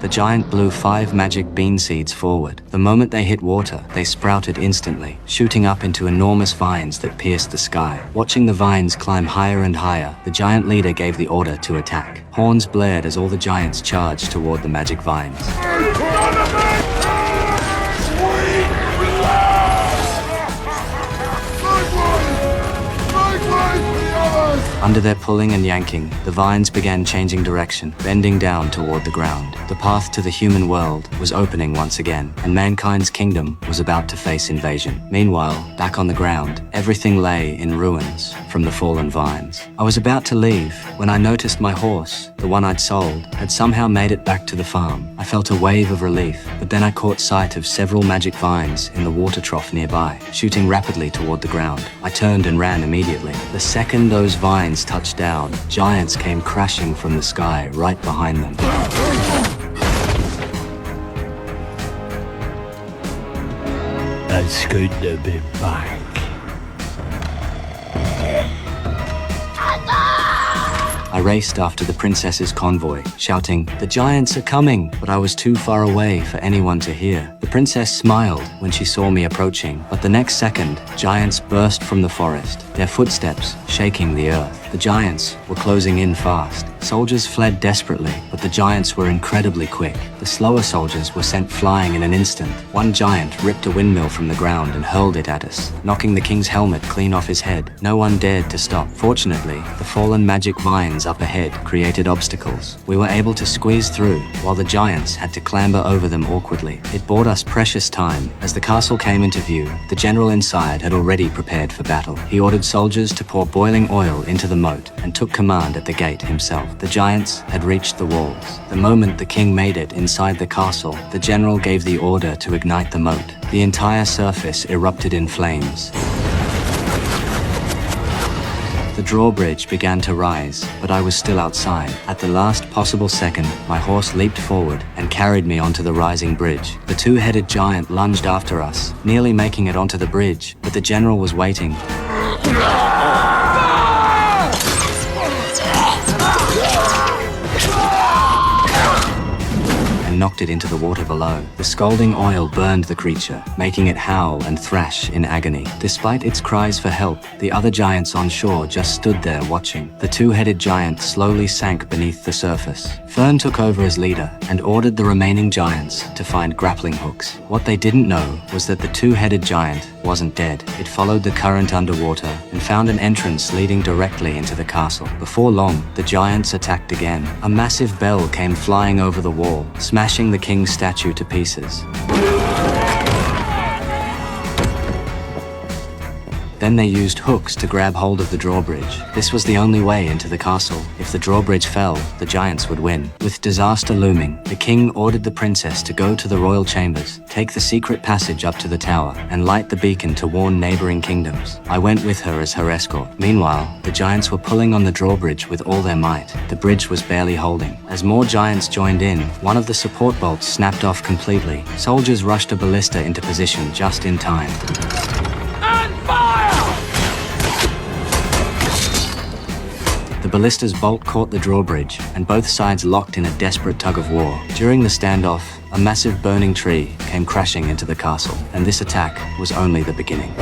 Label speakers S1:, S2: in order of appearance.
S1: the giant blew 5 magic bean seeds forward. The moment they hit water, they sprouted instantly, shooting up into enormous vines that pierced the sky. Watching the vines climb higher and higher, the giant leader gave the order to attack. Horns blared as all the giants charged toward the magic vines. Under their pulling and yanking, the vines began changing direction, bending down toward the ground. The path to the human world was opening once again, and mankind's kingdom was about to face invasion. Meanwhile, back on the ground, everything lay in ruins from the fallen vines. I was about to leave when I noticed my horse, the one I'd sold, had somehow made it back to the farm. I felt a wave of relief, but then I caught sight of several magic vines in the water trough nearby, shooting rapidly toward the ground. I turned and ran immediately. The second those vines touched down, giants came crashing from the sky right behind them.
S2: It's good to be back.
S1: I raced after the princess's convoy, shouting, "The giants are coming!" But I was too far away for anyone to hear. The princess smiled when she saw me approaching, but the next second, giants burst from the forest, their footsteps shaking the earth. The giants were closing in fast. Soldiers fled desperately, but the giants were incredibly quick. The slower soldiers were sent flying in an instant. One giant ripped a windmill from the ground and hurled it at us, knocking the king's helmet clean off his head. No one dared to stop. Fortunately, the fallen magic vines up ahead created obstacles. We were able to squeeze through, while the giants had to clamber over them awkwardly. It bought us precious time. As the castle came into view, the general inside had already prepared for battle. He ordered soldiers to pour boiling oil into the moat and took command at the gate himself. The giants had reached the walls. The moment the king made it inside the castle, the general gave the order to ignite the moat. The entire surface erupted in flames. The drawbridge began to rise, but I was still outside. At the last possible second, my horse leaped forward and carried me onto the rising bridge. The two-headed giant lunged after us, nearly making it onto the bridge, but the general was waiting. Knocked it into the water below. The scalding oil burned the creature, making it howl and thrash in agony. Despite its cries for help, the other giants on shore just stood there watching. The two-headed giant slowly sank beneath the surface. Fern took over as leader and ordered the remaining giants to find grappling hooks. What they didn't know was that the two-headed giant wasn't dead. It followed the current underwater and found an entrance leading directly into the castle. Before long, the giants attacked again. A massive bell came flying over the wall, smashing the king's statue to pieces. Then they used hooks to grab hold of the drawbridge. This was the only way into the castle. If the drawbridge fell, the giants would win. With disaster looming, the king ordered the princess to go to the royal chambers, take the secret passage up to the tower, and light the beacon to warn neighboring kingdoms. I went with her as her escort. Meanwhile, the giants were pulling on the drawbridge with all their might. The bridge was barely holding. As more giants joined in, one of the support bolts snapped off completely. Soldiers rushed a ballista into position just in time. The ballista's bolt caught the drawbridge, and both sides locked in a desperate tug-of-war. During the standoff, a massive burning tree came crashing into the castle, and this attack was only the beginning.